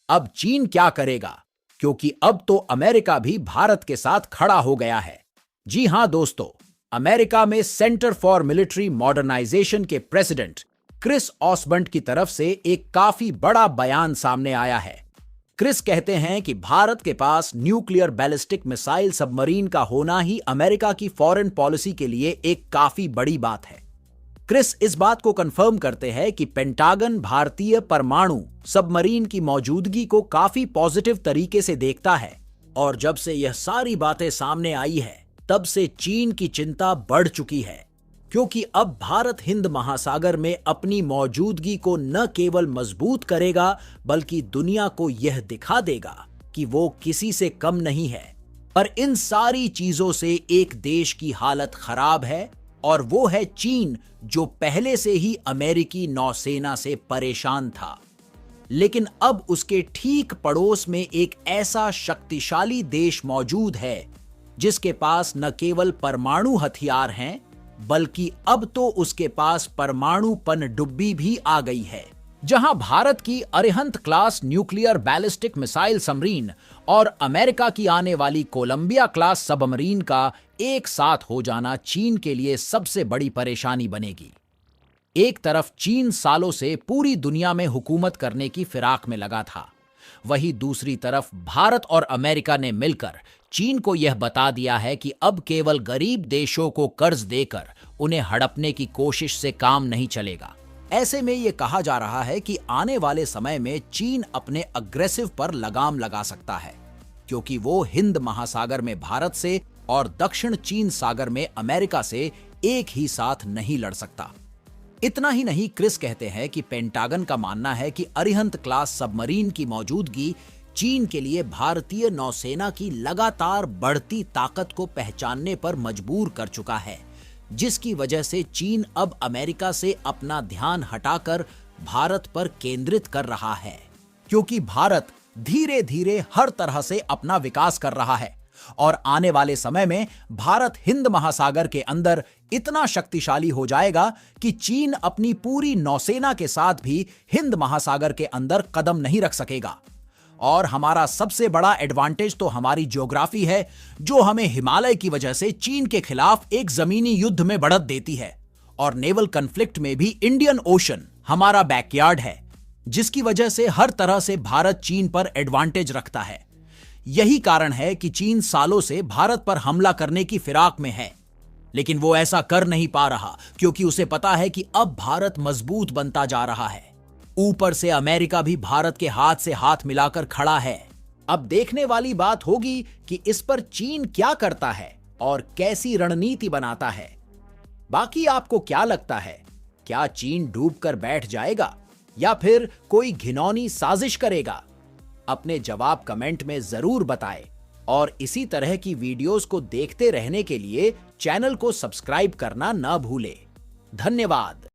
अब चीन क्या करेगा, क्योंकि अब तो अमेरिका भी भारत के साथ खड़ा हो गया है। जी हां दोस्तों, अमेरिका में सेंटर फॉर मिलिट्री मॉडर्नाइजेशन के प्रेसिडेंट क्रिस ऑसबर्ट की तरफ से एक काफी बड़ा बयान सामने आया है। क्रिस कहते हैं कि भारत के पास न्यूक्लियर बैलिस्टिक मिसाइल सबमरीन का होना ही अमेरिका की फॉरेन पॉलिसी के लिए एक काफी बड़ी बात है। क्रिस इस बात को कंफर्म करते हैं कि पेंटागन भारतीय परमाणु सबमरीन की मौजूदगी को काफी पॉजिटिव तरीके से देखता है, और जब से यह सारी बातें सामने आई है तब से चीन की चिंता बढ़ चुकी है, क्योंकि अब भारत हिंद महासागर में अपनी मौजूदगी को न केवल मजबूत करेगा बल्कि दुनिया को यह दिखा देगा कि वो किसी से कम नहीं है। पर इन सारी चीजों से एक देश की हालत खराब है, और वो है चीन, जो पहले से ही अमेरिकी नौसेना से परेशान था। लेकिन अब उसके ठीक पड़ोस में एक ऐसा शक्तिशाली देश मौजूद है जिसके पास न केवल परमाणु हथियार हैं बल्कि अब तो उसके पास परमाणु पनडुब्बी भी आ गई है, जहां भारत की Arihant class nuclear ballistic missile submarine और अमेरिका की आने वाली कोलंबिया क्लास सबमरीन का एक साथ हो जाना चीन के लिए सबसे बड़ी परेशानी बनेगी। एक तरफ चीन सालों से पूरी दुनिया में हुकूमत करने की फिराक में लगा था, वहीं दूसरी तरफ भारत और अमेरिका ने मिलकर चीन को यह बता दिया है कि अब केवल गरीब देशों को कर्ज देकर उन्हें हड़पने की कोशिश से काम नहीं चलेगा। ऐसे में यह कहा जा रहा है कि आने वाले समय में चीन अपने अग्रेसिव पर लगाम लगा सकता है, क्योंकि वो हिंद महासागर में भारत से और दक्षिण चीन सागर में अमेरिका से एक ही साथ नहीं लड़ सकता। इतना ही नहीं, क्रिस कहते हैं कि पेंटागन का मानना है कि अरिहंत क्लास सबमरीन की मौजूदगी चीन के लिए भारतीय नौसेना की लगातार बढ़ती ताकत को पहचानने पर मजबूर कर चुका है, जिसकी वजह से चीन अब अमेरिका से अपना ध्यान हटाकर भारत पर केंद्रित कर रहा है, क्योंकि भारत धीरे धीरे हर तरह से अपना विकास कर रहा है और आने वाले समय में भारत हिंद महासागर के अंदर इतना शक्तिशाली हो जाएगा कि चीन अपनी पूरी नौसेना के साथ भी हिंद महासागर के अंदर कदम नहीं रख सकेगा। और हमारा सबसे बड़ा एडवांटेज तो हमारी ज्योग्राफी है, जो हमें हिमालय की वजह से चीन के खिलाफ एक जमीनी युद्ध में बढ़त देती है, और नेवल कॉन्फ्लिक्ट में भी इंडियन ओशन हमारा बैकयार्ड है, जिसकी वजह से हर तरह से भारत चीन पर एडवांटेज रखता है। यही कारण है कि चीन सालों से भारत पर हमला करने की फिराक में है, लेकिन वो ऐसा कर नहीं पा रहा, क्योंकि उसे पता है कि अब भारत मजबूत बनता जा रहा है। ऊपर से अमेरिका भी भारत के हाथ से हाथ मिलाकर खड़ा है। अब देखने वाली बात होगी कि इस पर चीन क्या करता है और कैसी रणनीति बनाता है। बाकी आपको क्या लगता है, क्या चीन डूब कर बैठ जाएगा या फिर कोई घिनौनी साजिश करेगा? अपने जवाब कमेंट में जरूर बताएं, और इसी तरह की वीडियोस को देखते रहने के लिए चैनल को सब्सक्राइब करना न भूलें। धन्यवाद।